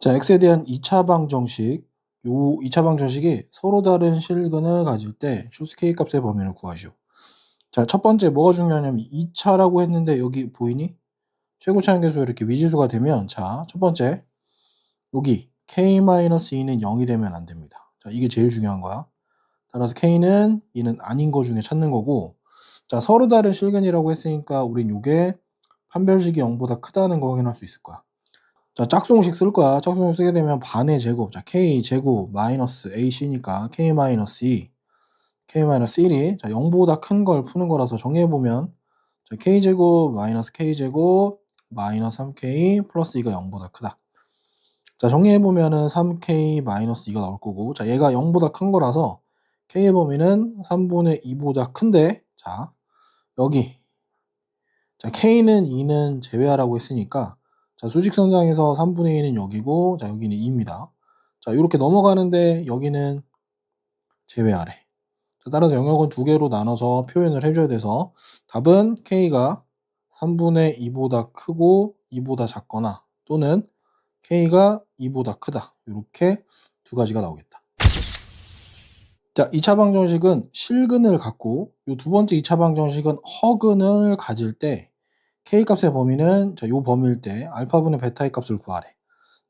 자, x에 대한 2차 방정식. 요 2차 방정식이 서로 다른 실근을 가질 때 쇼스 k 값의 범위를 구하시오. 자, 첫 번째 뭐가 중요하냐면 2차라고 했는데 여기 보이니? 최고 차항계수가 이렇게 미지수가 되면, 자, 첫 번째 여기 k-2는 0이 되면 안 됩니다. 자, 이게 제일 중요한 거야. 따라서 k는 2는 아닌 거 중에 찾는 거고, 자, 서로 다른 실근이라고 했으니까 우린 요게 판별식이 0보다 크다는 거 확인할 수 있을 거야. 자, 짝수공식 쓸 거야. 짝수공식 쓰게 되면 반의 제곱, 자, k 제곱 마이너스 ac니까 k 마이너스 2, k 마이너스 1이 자 0보다 큰 걸 푸는 거라서 정리해 보면, 자, k 제곱 마이너스 k 제곱 마이너스 3k 플러스 2가 0보다 크다. 자, 정리해 보면은 3k 마이너스 2가 나올 거고, 자, 얘가 0보다 큰 거라서 k의 범위는 3분의 2보다 큰데, 자, 여기 자, k는 2는 제외하라고 했으니까, 자, 수직선상에서 3분의 2는 여기고, 자, 여기는 2입니다. 자, 이렇게 넘어가는데 여기는 제외하래. 자, 따라서 영역은 두 개로 나눠서 표현을 해줘야 돼서 답은 k가 3분의 2보다 크고 2보다 작거나 또는 k가 2보다 크다. 이렇게 두 가지가 나오겠다. 자, 2차 방정식은 실근을 갖고, 이 두 번째 2차 방정식은 허근을 가질 때 k값의 범위는 자, 요 범위일 때 알파분의 베타의 값을 구하래.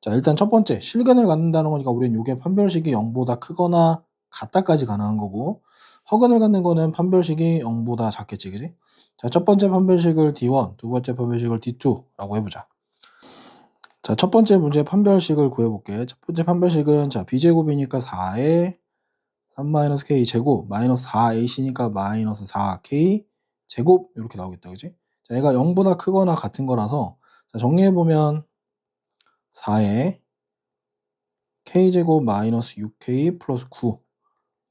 자, 일단 첫 번째 실근을 갖는다는 거니까 우리는 요게 판별식이 0보다 크거나 같다까지 가능한 거고, 허근을 갖는 거는 판별식이 0보다 작겠지, 그지? 자, 첫 번째 판별식을 D1, 두 번째 판별식을 D2라고 해보자. 자, 첫 번째 문제 판별식을 구해볼게. 첫 번째 판별식은 자, b제곱이니까 4에 3-k 제곱 마이너스 4ac니까 마이너스 4k 제곱 이렇게 나오겠다, 그지? 자, 얘가 0보다 크거나 같은 거라서, 자, 정리해보면 4에 k제곱 마이너스 6k 플러스 9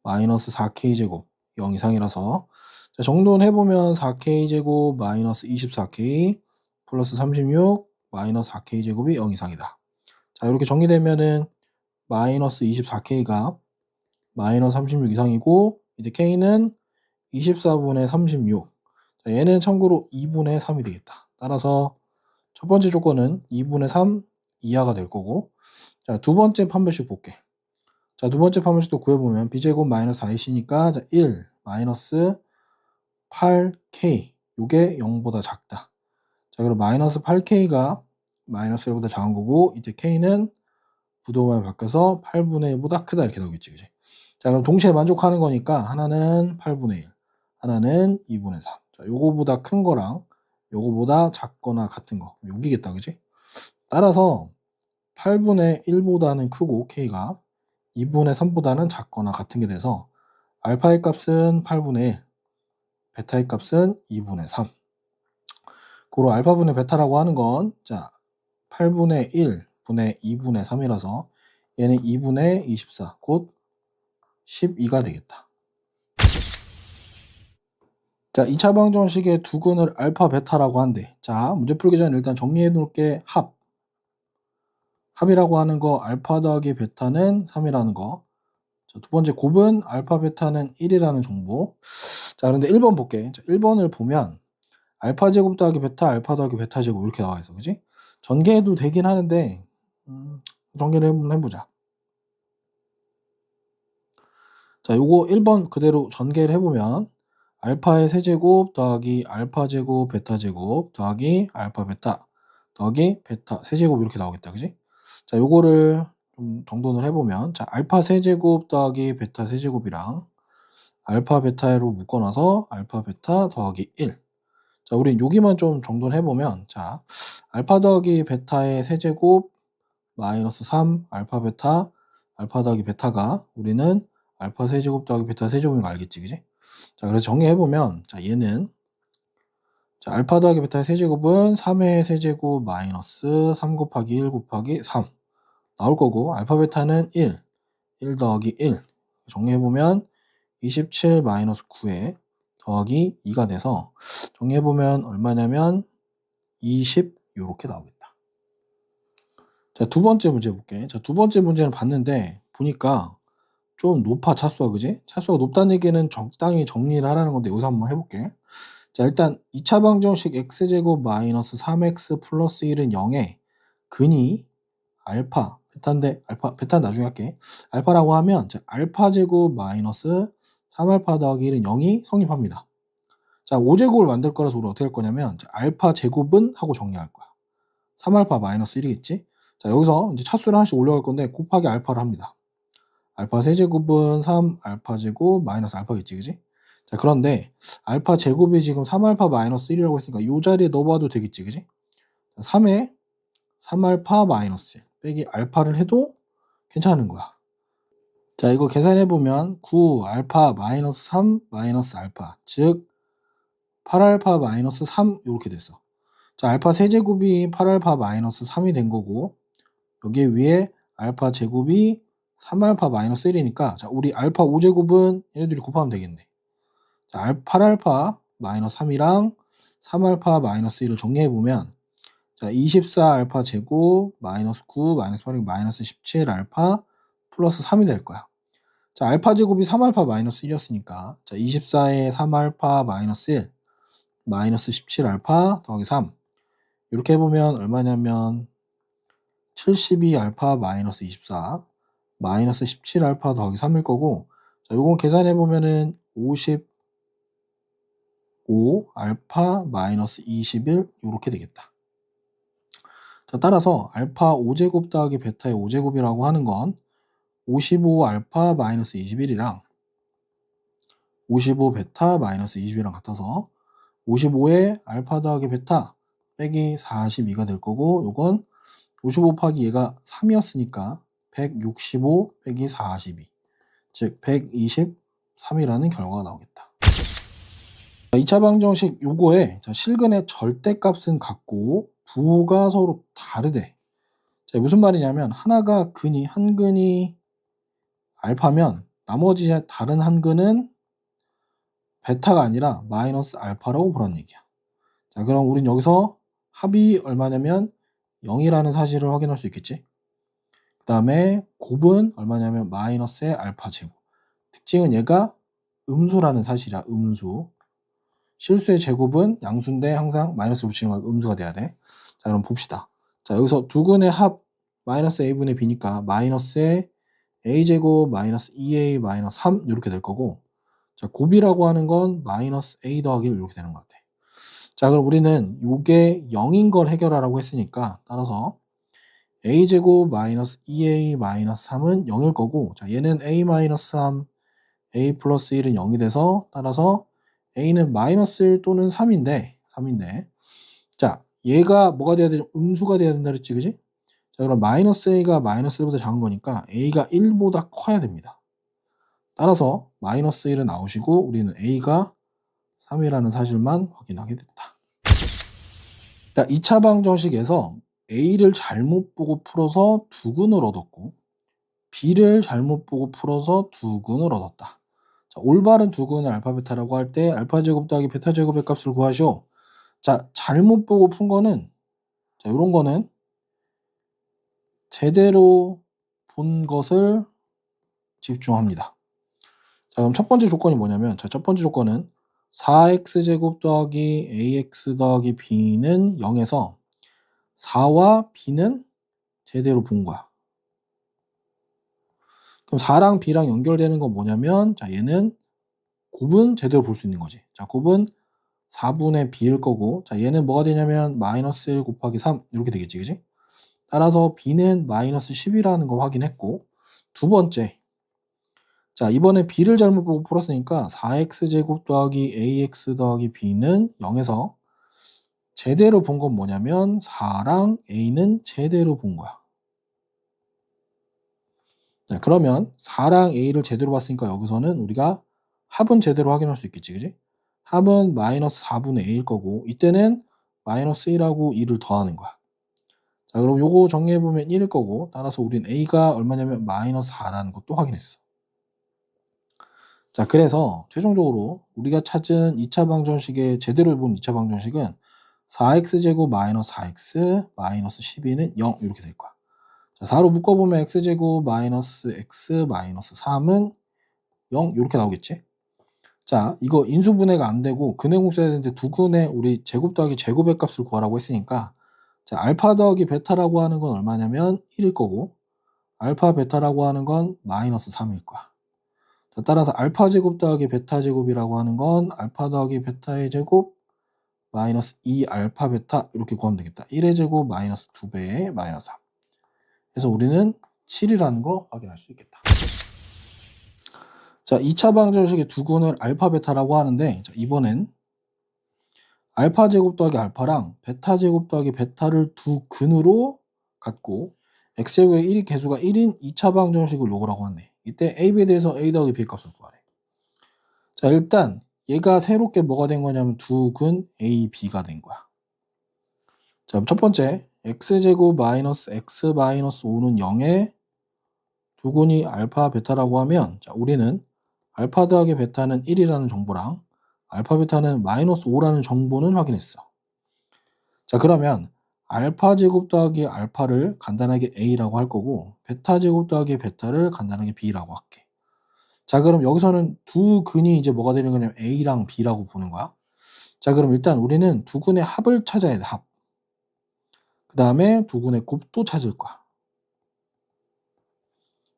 마이너스 4k제곱 0 이상이라서, 자, 정돈해보면 4k제곱 마이너스 24k 플러스 36 마이너스 4k제곱이 0 이상이다. 자, 이렇게 정리되면은 마이너스 24k가 마이너스 36 이상이고, 이제 k는 24분의 36. 자, 얘는 참고로 2분의 3이 되겠다. 따라서 첫 번째 조건은 2분의 3 이하가 될 거고, 자, 두 번째 판별식 볼게. 자, 두 번째 판별식도 구해보면 b제곱 마이너스 4ac니까 자, 1 마이너스 8k 요게 0보다 작다. 자, 그럼 마이너스 8k가 마이너스 1보다 작은 거고, 이제 k는 부동을 바뀌어서 8분의 1보다 크다 이렇게 나오겠지, 그지? 자, 그럼 동시에 만족하는 거니까 하나는 8분의 1, 하나는 2분의 3. 자, 요거보다 큰 거랑 요거보다 작거나 같은 거 여기겠다, 그지? 따라서 8분의 1보다는 크고 k가 2분의 3보다는 작거나 같은 게 돼서 알파의 값은 8분의 1, 베타의 값은 2분의 3. 고로 알파분의 베타라고 하는 건 자, 8분의 1 분의 2분의 3이라서 얘는 2분의 24, 곧 12가 되겠다. 자, 2차 방정식의 두 근을 알파 베타라고 한대. 자, 문제 풀기 전에 일단 정리해 놓을게. 합이라고 하는 거 알파 더하기 베타는 3이라는 거. 자, 두 번째 곱은 알파 베타는 1이라는 정보. 자, 그런데 1번 볼게. 자, 1번을 보면 알파 제곱 더하기 베타, 알파 더하기 베타 제곱 이렇게 나와 있어, 그지? 전개해도 되긴 하는데 전개를 한번 해보자. 자, 요거 1번 그대로 전개를 해보면 알파의 세제곱 더하기 알파 제곱 베타 제곱 더하기 알파 베타 더하기 베타 세제곱 이렇게 나오겠다, 그지? 자, 요거를 좀 정돈을 해보면, 자, 알파 세제곱 더하기 베타 세제곱이랑 알파 베타로 묶어놔서 알파 베타 더하기 1. 자, 우린 여기만 좀 정돈해보면, 자, 알파 더하기 베타의 세제곱 마이너스 3 알파 베타 알파 더하기 베타가 우리는 알파 세제곱 더하기 베타 세제곱인 거 알겠지, 그지? 자, 그래서 정리해보면, 자, 얘는 자, 알파 더하기 베타의 세제곱은 3의 세제곱 마이너스 3 곱하기 1 곱하기 3 나올 거고, 알파 베타는 1 더하기 1 정리해보면 27 마이너스 9에 더하기 2가 돼서 정리해보면 얼마냐면 20 요렇게 나오겠다. 자, 두 번째 문제 볼게. 자, 두 번째 문제는 봤는데 보니까 좀 높아, 차수가, 그지? 차수가 높다는 얘기는 적당히 정리를 하라는 건데 여기서 한번 해볼게. 자, 일단 2차 방정식 x제곱 마이너스 3x 플러스 1은 0에 근이 알파, 베타인데 베타는 나중에 할게. 알파라고 하면 알파 제곱 마이너스 3알파 더하기 1은 0이 성립합니다. 자, 5제곱을 만들 거라서 우리 어떻게 할 거냐면 알파 제곱은 하고 정리할 거야. 3알파 마이너스 1이겠지? 자, 여기서 이제 차수를 하나씩 올려갈 건데 곱하기 알파를 합니다. 알파 세제곱은 3알파 제곱 마이너스 알파겠지, 그지? 자, 그런데 알파 제곱이 지금 3알파 마이너스 1이라고 했으니까 이 자리에 넣어봐도 되겠지, 그지? 3에 3알파 마이너스 1 빼기 알파를 해도 괜찮은 거야. 자, 이거 계산해보면 9 알파 마이너스 3 마이너스 알파, 즉 8알파 마이너스 3 이렇게 됐어. 자, 알파 세제곱이 8알파 마이너스 3이 된 거고, 여기 위에 알파 제곱이 3알파 마이너스 1이니까, 자, 우리 알파 5제곱은 얘네들이 곱하면 되겠네. 자, 8알파 마이너스 3이랑 3알파 마이너스 1을 정리해보면, 자, 24알파 제곱 마이너스 9 마이너스 8이 마이너스 17알파 플러스 3이 될 거야. 자, 알파 제곱이 3알파 마이너스 1이었으니까, 자, 24에 3알파 마이너스 1 마이너스 17알파 더하기 3 이렇게 해보면 얼마냐면 72알파 마이너스 24 마이너스 17알파 더하기 3일 거고, 자, 요건 계산해보면은 55알파 마이너스 21 이렇게 되겠다. 자, 따라서 알파 5제곱 더하기 베타의 5제곱이라고 하는 건 55알파 마이너스 21이랑 55 베타 마이너스 20이랑 같아서 55에 알파 더하기 베타 빼기 42가 될 거고, 요건 55 곱하기 얘가 3이었으니까 165 빼기 42, 즉 123이라는 결과가 나오겠다. 2차 방정식 요거에 실근의 절대값은 같고 부가 서로 다르대. 자, 무슨 말이냐면 하나가 한 근이 알파면 나머지 다른 한 근은 베타가 아니라 마이너스 알파라고 보라는 얘기야. 자, 그럼 우린 여기서 합이 얼마냐면 0이라는 사실을 확인할 수 있겠지. 그 다음에 곱은 얼마냐면 마이너스의 알파 제곱. 특징은 얘가 음수라는 사실이야. 음수. 실수의 제곱은 양수인데 항상 마이너스를 붙이는 거야. 음수가 돼야 돼. 자, 그럼 봅시다. 자, 여기서 두 근의 합 마이너스 a분의 b니까 마이너스의 a제곱 마이너스 2a 마이너스 3 이렇게 될 거고, 자, 곱이라고 하는 건 마이너스 a 더하기 1 이렇게 되는 것 같아. 자, 그럼 우리는 이게 0인 걸 해결하라고 했으니까 따라서 a제곱 마이너스 2a 마이너스 3은 0일 거고, 자, 얘는 a 마이너스 3 a 플러스 1은 0이 돼서 따라서 a는 마이너스 1 또는 3인데 자, 얘가 뭐가 돼야 되죠? 음수가 돼야 된다 그랬지, 그지? 자, 그럼 마이너스 a가 마이너스 1보다 작은 거니까 a가 1보다 커야 됩니다. 따라서 마이너스 1은 나오시고 우리는 a가 3이라는 사실만 확인하게 됐다. 자, 2차 방정식에서 a를 잘못 보고 풀어서 두 근을 얻었고 b를 잘못 보고 풀어서 두 근을 얻었다. 자, 올바른 두 근을 알파 베타라고 할 때 알파 제곱 더하기 베타 제곱의 값을 구하시오. 자, 잘못 보고 푼 거는, 자, 요런 거는 제대로 본 것을 집중합니다. 자, 그럼 첫 번째 조건이 뭐냐면, 자, 첫 번째 조건은 4x제곱 더하기 ax 더하기 b는 0에서 4와 b는 제대로 본 거야. 그럼 4랑 b랑 연결되는 건 뭐냐면, 자, 얘는 곱은 제대로 볼 수 있는 거지. 자, 곱은 4분의 b일 거고, 자, 얘는 뭐가 되냐면 마이너스 1 곱하기 3 이렇게 되겠지, 그지? 따라서 b는 마이너스 10이라는 거 확인했고, 두 번째, 자, 이번에 b를 잘못 보고 풀었으니까 4x제곱 더하기 ax 더하기 b는 0에서 제대로 본 건 뭐냐면 4랑 a는 제대로 본 거야. 자, 그러면 4랑 a를 제대로 봤으니까 여기서는 우리가 합은 제대로 확인할 수 있겠지, 그지? 합은 마이너스 4분의 a일 거고, 이때는 마이너스 1하고 2를 더하는 거야. 자, 그럼 요거 정리해보면 1일 거고, 따라서 우린 a가 얼마냐면 마이너스 4라는 것도 확인했어. 자, 그래서 최종적으로 우리가 찾은 2차 방정식의 제대로 본 2차 방정식은 4x제곱 마이너스 4x 마이너스 12는 0 이렇게 될 거야. 자, 4로 묶어보면 x제곱 마이너스 x 마이너스 3은 0 이렇게 나오겠지. 자, 이거 인수분해가 안 되고 근해공 써야 되는데 두 근의 우리 제곱 더하기 제곱의 값을 구하라고 했으니까 자, 알파 더하기 베타라고 하는 건 얼마냐면 1일 거고 알파 베타라고 하는 건 마이너스 3일 거야. 자, 따라서 알파 제곱 더하기 베타 제곱이라고 하는 건 알파 더하기 베타의 제곱 마이너스 2 알파 베타 이렇게 구하면 되겠다. 1의 제곱 마이너스 2배의 마이너스 3. 그래서 우리는 7이라는 거 확인할 수 있겠다. 자, 2차 방정식의 두 근을 알파 베타라고 하는데 자, 이번엔 알파 제곱 더하기 알파랑 베타 제곱 더하기 베타를 두 근으로 갖고 x제곱의 1이 개수가 1인 2차 방정식을 요구라고 하네. 이때 ab에 대해서 a 더하기 b의 값을 구하래. 자, 일단 얘가 새롭게 뭐가 된 거냐면 두 근 a, b가 된 거야. 자, 첫 번째 x제곱 마이너스 x 마이너스 5는 0에 두 근이 알파 베타라고 하면 자, 우리는 알파 더하기 베타는 1이라는 정보랑 알파 베타는 마이너스 5라는 정보는 확인했어. 자, 그러면 알파 제곱 더하기 알파를 간단하게 a라고 할 거고 베타 제곱 더하기 베타를 간단하게 b라고 할게. 자, 그럼 여기서는 두 근이 이제 뭐가 되는 거냐면 a랑 b라고 보는 거야. 자, 그럼 일단 우리는 두 근의 합을 찾아야 돼. 합. 그 다음에 두 근의 곱도 찾을 거야.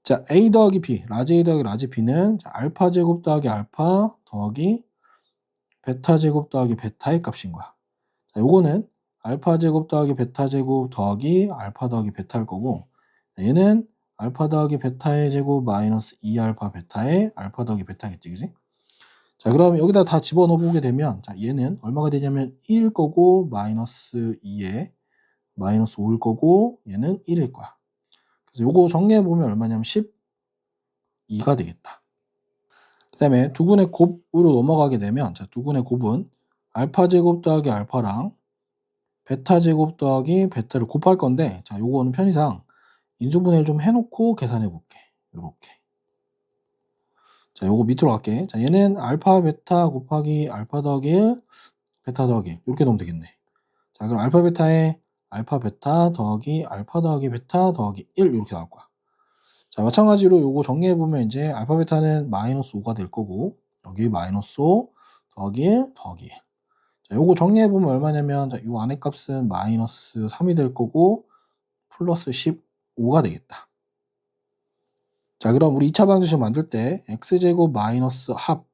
자, a 더하기 b, 라지 a 더하기 라지 b는 자, 알파 제곱 더하기 알파 더하기 베타 제곱 더하기 베타의 값인 거야. 자, 요거는 알파 제곱 더하기 베타 제곱 더하기 알파 더하기 베타일 거고 얘는 알파 더하기 베타의 제곱 마이너스 2알파 베타의 알파 더하기 베타겠지, 그지? 자, 그럼 여기다 다 집어넣어 보게 되면 자, 얘는 얼마가 되냐면 1일 거고 마이너스 2에 마이너스 5일 거고 얘는 1일 거야. 그래서 요거 정리해 보면 얼마냐면 12가 되겠다. 그 다음에 두근의 곱으로 넘어가게 되면 자, 두근의 곱은 알파 제곱 더하기 알파랑 베타 제곱 더하기 베타를 곱할 건데 자, 요거는 편의상 인수분해를 좀 해놓고 계산해 볼게. 요렇게. 자, 요거 밑으로 갈게. 자, 얘는 알파 베타 곱하기 알파 더하기 1 베타 더하기 1 이렇게 넣으면 되겠네. 자, 그럼 알파 베타에 알파 베타 더하기 알파 더하기 베타 더하기 1 이렇게 나올 거야. 자, 마찬가지로 요거 정리해 보면 이제 알파 베타는 마이너스 5가 될 거고 여기 마이너스 5 더하기 1 더하기 1. 자, 요거 정리해 보면 얼마냐면 자, 요 안의 값은 마이너스 3이 될 거고 플러스 15가 되겠다. 자, 그럼 우리 2차 방정식 만들 때 x제곱 마이너스 합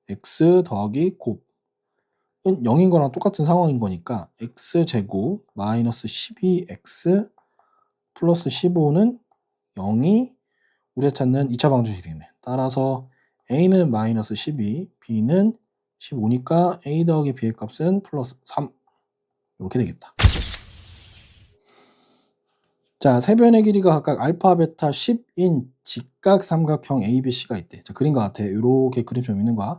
x 더하기 곱은 0인 거랑 똑같은 상황인 거니까 x제곱 마이너스 12x 플러스 15는 0이 우리가 찾는 2차 방정식이 되겠네. 따라서 a는 마이너스 12, b는 15니까 a 더하기 b의 값은 플러스 3 이렇게 되겠다. 자, 세 변의 길이가 각각 알파, 베타 10인 직각 삼각형 ABC가 있대. 자, 그린 것 같아. 이렇게 그림처럼 있는 거야.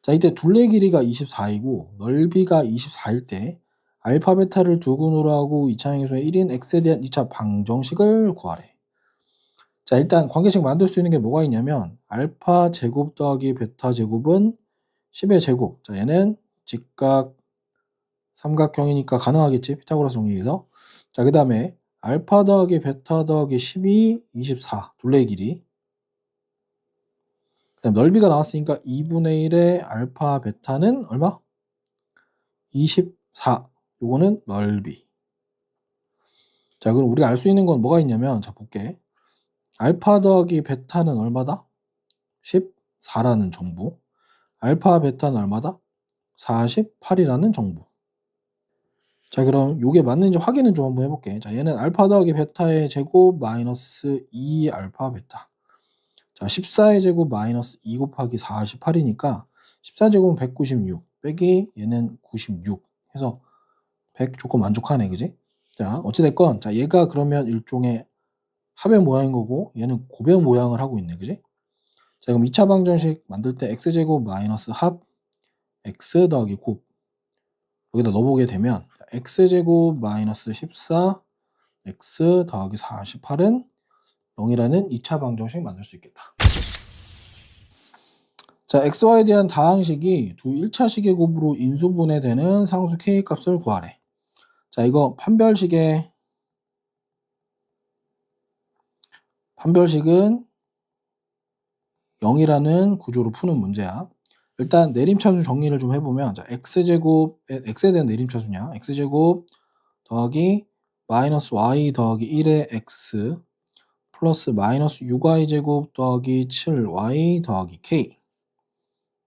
자, 이때 둘레 길이가 24이고 넓이가 24일 때 알파, 베타를 두 근으로 하고 2차 행수의 1인 x에 대한 2차 방정식을 구하래. 자, 일단 관계식 만들 수 있는 게 뭐가 있냐면 알파 제곱 더하기 베타 제곱은 10의 제곱. 자, 얘는 직각 삼각형이니까 가능하겠지. 피타고라스 정리에서. 자, 그 다음에 알파 더하기 베타 더하기 12, 24 둘레의 길이. 그다음 넓이가 나왔으니까 2분의 1의 알파 베타는 얼마? 24. 요거는 넓이. 자, 그럼 우리가 알 수 있는 건 뭐가 있냐면 자, 볼게. 알파 더하기 베타는 얼마다? 14라는 정보. 알파 베타는 얼마다? 48이라는 정보. 자, 그럼 요게 맞는지 확인은 좀 한번 해볼게. 자, 얘는 알파 더하기 베타의 제곱 마이너스 2 알파 베타. 자, 14의 제곱 마이너스 2 곱하기 48이니까 14제곱은 196 빼기 얘는 96 해서 100 조건 만족하네, 그지? 자, 어찌됐건 자, 얘가 그러면 일종의 합의 모양인 거고 얘는 곱의 모양을 하고 있네, 그지? 자, 그럼 2차 방정식 만들 때 x제곱 마이너스 합 x 더하기 곱 여기다 넣어보게 되면 x제곱 마이너스 14 x 더하기 48은 0이라는 2차 방정식 만들 수 있겠다. 자, xy에 대한 다항식이 두 1차식의 곱으로 인수분해되는 상수 k 값을 구하래. 자, 이거 판별식은 0이라는 구조로 푸는 문제야. 일단 내림차순 정리를 좀 해보면, 자, x제곱에 x에 대한 내림차순이야. x제곱 더하기 마이너스 y 더하기 1의 x 플러스 마이너스 6y제곱 더하기 7y 더하기 k,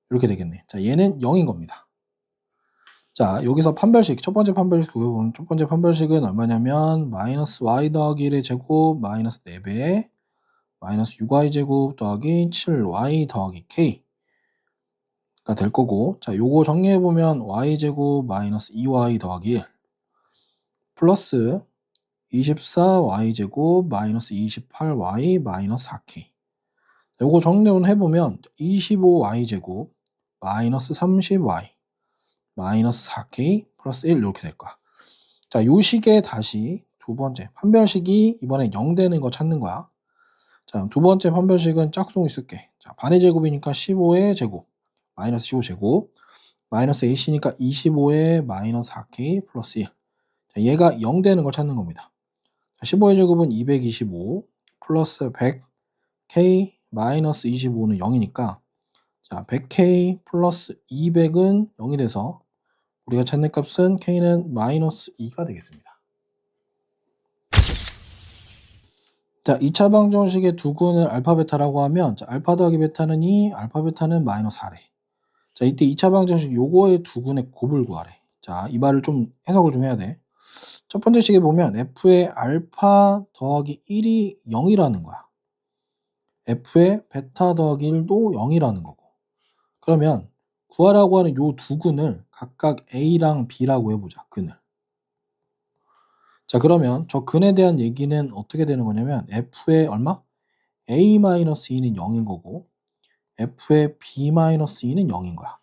이렇게 되겠네. 자, 얘는 0인 겁니다. 자, 여기서 판별식, 첫 번째 판별식 구해보면, 첫 번째 판별식은 얼마냐면 마이너스 y 더하기 1의 제곱 마이너스 4배 마이너스 6y제곱 더하기 7y 더하기 k가 될 거고, 자, 요거 정리해보면 y제곱 마이너스 2y 더하기 1 플러스 24y제곱 마이너스 28y 마이너스 4k. 요거 정리해보면 25y제곱 마이너스 30y 마이너스 4k 플러스 1 이렇게 될 거야. 자, 요 식에 다시 두 번째 판별식이 이번에 0 되는 거 찾는 거야. 자, 두 번째 판별식은 짝퉁 있을게. 자, 반의 제곱이니까 15의 제곱 마이너스 15 제곱 마이너스 ac니까 25의 마이너스 4k 플러스 1. 자, 얘가 0 되는 걸 찾는 겁니다. 자, 15의 제곱은 225 플러스 100k 마이너스 25는 0이니까, 자, 100k 플러스 200은 0이 돼서 우리가 찾는 값은 k는 마이너스 2가 되겠습니다. 자, 2차 방정식의 두근을 알파 베타라고 하면, 자, 알파 더하기 베타는 2, 알파 베타는 마이너스 4래. 자, 이때 2차 방정식 요거의 두근의 곱을 구하래. 자, 이 말을 좀 해석을 좀 해야 돼. 첫 번째 식에 보면 f의 알파 더하기 1이 0이라는 거야. f의 베타 더하기 1도 0이라는 거고. 그러면 구하라고 하는 요 두 근을 각각 a랑 b라고 해보자. 근을. 자, 그러면 저 근에 대한 얘기는 어떻게 되는 거냐면, f의 얼마? a-2는 0인 거고 f의 b-2는 0인 거야.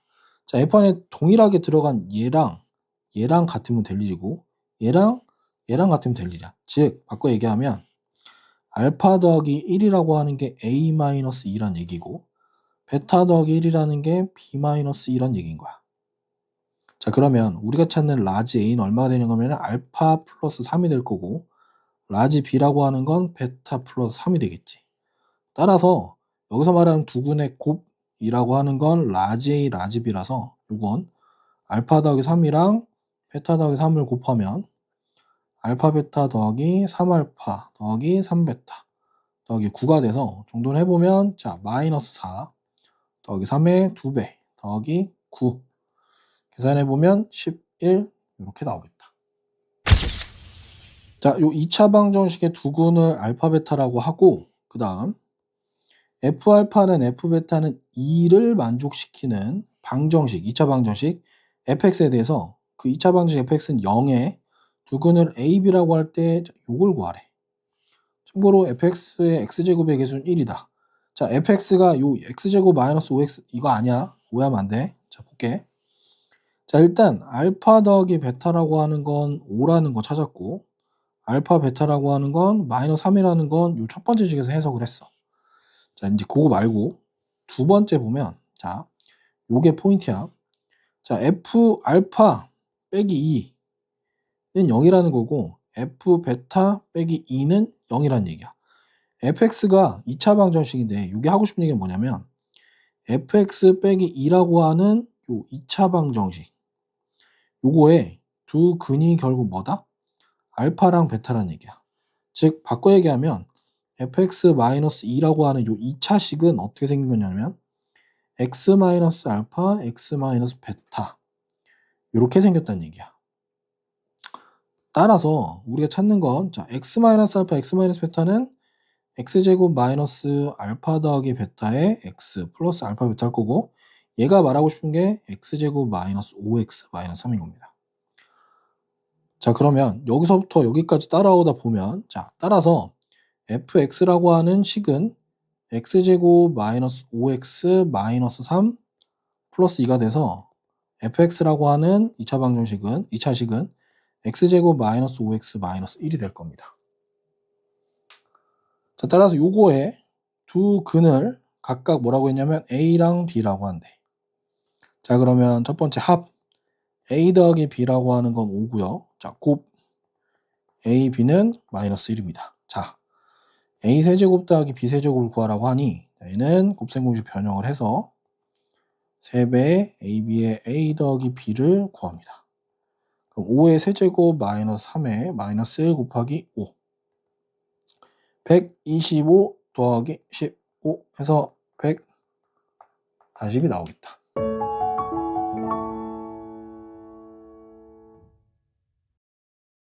자, f 안에 동일하게 들어간 얘랑 같으면 될 일이고, 얘랑 같으면 될 일이야. 즉 바꿔 얘기하면 알파 더하기 1이라고 하는 게 a-2란 얘기고, 베타 더하기 1이라는 게 b-2란 얘기인 거야. 자, 그러면 우리가 찾는 라지 a는 얼마가 되는 거면 알파 플러스 3이 될 거고, 라지 b라고 하는 건 베타 플러스 3이 되겠지. 따라서 여기서 말하는 두근의 곱이라고 하는 건 라지 A, 라지 B라서 이건 알파 더하기 3이랑 베타 더하기 3을 곱하면 알파 베타 더하기 3알파 더하기 3베타 더하기 9가 돼서 정돈을 해보면, 자, 마이너스 4 더하기 3의 2배 더하기 9 계산해보면 11 이렇게 나오겠다. 자, 요 2차 방정식의 두근을 알파 베타라고 하고, 그 다음 F알파는 F베타는 2를 만족시키는 방정식, 2차 방정식 fx에 대해서 그 2차 방정식 fx는 0에 두근을 ab라고 할 때 요걸 구하래. 참고로 fx의 x제곱의 개수는 1이다. 자, fx가 요 x제곱 마이너스 5x 이거 아니야. 오해하면 안 돼. 자, 볼게. 자, 일단 알파 더하기 베타라고 하는 건 5라는 거 찾았고, 알파 베타라고 하는 건 마이너스 3이라는 건 요 첫 번째 식에서 해석을 했어. 자, 이제 그거 말고 두 번째 보면, 자, 요게 포인트야. 자, f 알파 빼기 2는 0이라는 거고, f 베타 빼기 2는 0이라는 얘기야. fx가 2차 방정식인데 요게 하고 싶은 얘기가 뭐냐면, fx 빼기 2라고 하는 요 2차 방정식 요거에 두 근이 결국 뭐다? 알파랑 베타라는 얘기야. 즉 바꿔 얘기하면 fx-2라고 하는 요 2차 식은 어떻게 생긴 거냐면 x-알파, x-베타 이렇게 생겼다는 얘기야. 따라서 우리가 찾는 건, 자, x-알파, x-베타는 x제곱 마이너스 알파 더하기 베타의 x 플러스 알파 베타일 거고, 얘가 말하고 싶은 게 x제곱 마이너스 5x 마이너스 3인 겁니다. 자, 그러면 여기서부터 여기까지 따라오다 보면, 자, 따라서 fx라고 하는 식은 x제곱 마이너스 5x 마이너스 3 플러스 2가 돼서 fx라고 하는 2차 방정식은 2차 식은 x제곱 마이너스 5x 마이너스 1이 될 겁니다. 자, 따라서 요거에 두 근을 각각 뭐라고 했냐면 a랑 b라고 한대. 자, 그러면 첫 번째 합 a 더하기 b라고 하는 건 5고요. 자, 곱 a, b는 마이너스 1입니다. 자, a 세제곱 더하기 b 세제곱을 구하라고 하니 얘는 곱셈공식 변형을 해서 3배의 AB의 A 더하기 B를 구합니다. 그럼 5의 세제곱 마이너스 3의 마이너스 1 곱하기 5. 125 더하기 15 해서 140이 나오겠다.